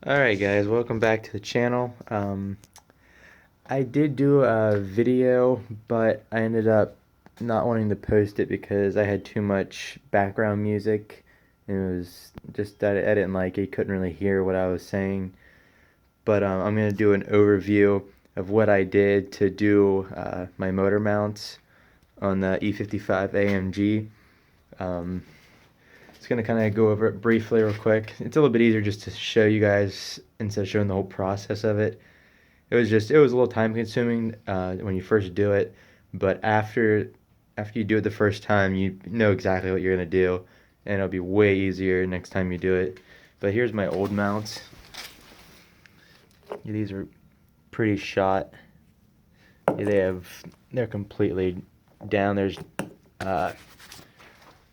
Alright guys, welcome back to the channel. I did do a video, but I ended up not wanting to post it because I had too much background music. It was just that I didn't like it. You couldn't really hear what I was saying. But I'm going to do an overview of what I did to do my motor mounts on the E55 AMG. Just gonna kind of go over it briefly real quick. It's a little bit easier just to show you guys instead of showing the whole process of it. It was a little time consuming when you first do it, but after you do it the first time, you know exactly what you're gonna do, and it'll be way easier next time you do it. But here's my old mounts. These are pretty shot. They're completely down. There's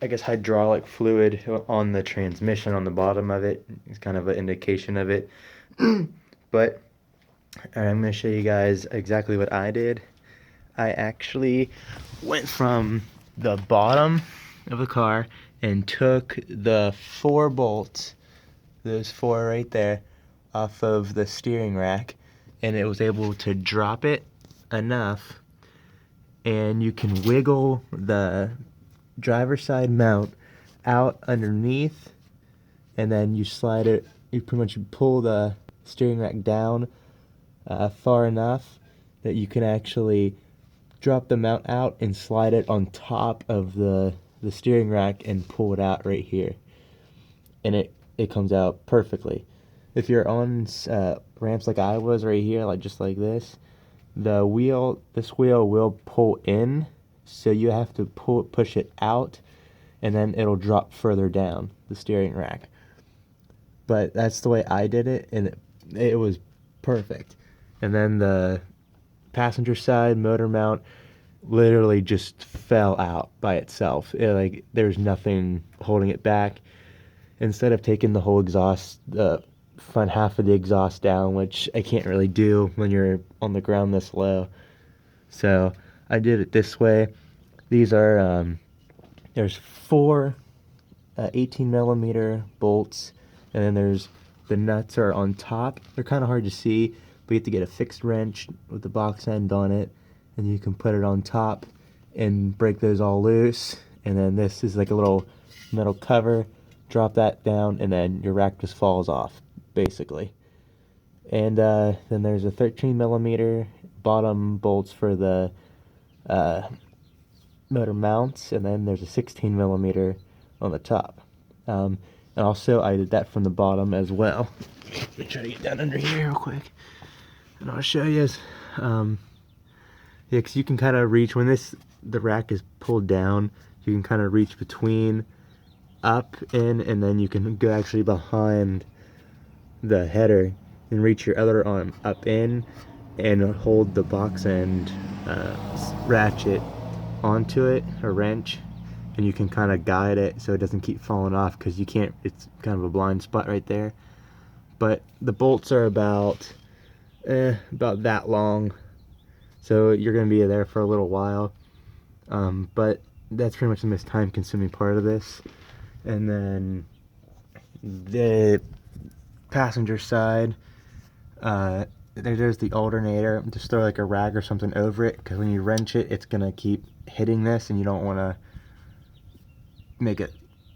I guess hydraulic fluid on the transmission on the bottom of it. It's kind of an indication of it. But I'm going to show you guys exactly what I did. I actually went from the bottom of the car and took the 4 bolts, those 4 right there, off of the steering rack, and it was able to drop it enough, and you can wiggle the driver's side mount out underneath, and then you slide it. You pretty much pull the steering rack down far enough that you can actually drop the mount out and slide it on top of the steering rack and pull it out right here, and it comes out perfectly. If you're on ramps like I was right here, like just like this wheel will pull in, so you have to push it out, and then it'll drop further down the steering rack. But that's the way I did it, and it was perfect. And then the passenger side motor mount literally just fell out by itself. Like there's nothing holding it back. Instead of taking the whole exhaust, the front half of the exhaust down, which I can't really do when you're on the ground this low, so I did it this way. These are there's 4 18 millimeter bolts, and then there's the nuts are on top. They're kind of hard to see, but you have to get a fixed wrench with the box end on it, and you can put it on top and break those all loose. And then this is like a little metal cover. Drop that down, and then your rack just falls off, basically. And then there's a 13 millimeter bottom bolts for the motor mounts, and then there's a 16 millimeter on the top. And also I did that from the bottom as well. Let me try to get down under here real quick, and I'll show you. Yeah, because you can kind of reach when the rack is pulled down. You can kind of reach between up in, and then you can go actually behind the header and reach your other arm up in and hold the box end ratchet onto it, or wrench, and you can kind of guide it so it doesn't keep falling off, because you can't, it's kind of a blind spot right there. But the bolts are about that long, so you're going to be there for a little while. But that's pretty much the most time consuming part of this. And then the passenger side, there's the alternator. Just throw like a rag or something over it, because when you wrench it, it's gonna keep hitting this, and you don't want to make it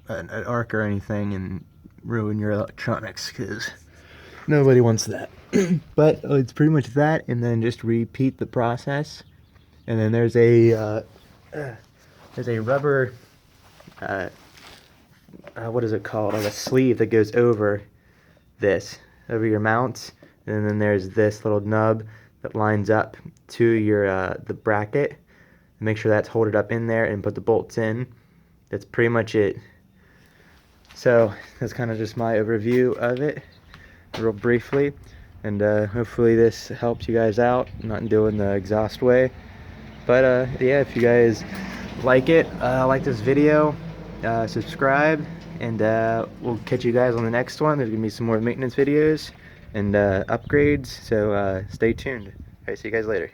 an arc or anything and ruin your electronics, because nobody wants that. But it's pretty much that, and then just repeat the process. And then there's a rubber what is it called, like a sleeve that goes over your mounts, and then there's this little nub that lines up to your the bracket. Make sure that's holded up in there, and put the bolts in. That's pretty much it. So that's kind of just my overview of it, real briefly, and hopefully this helps you guys out. I'm not doing the exhaust way, but yeah, if you guys like this video, subscribe, and we'll catch you guys on the next one. There's gonna be some more maintenance videos and upgrades, so stay tuned. Alright, see you guys later.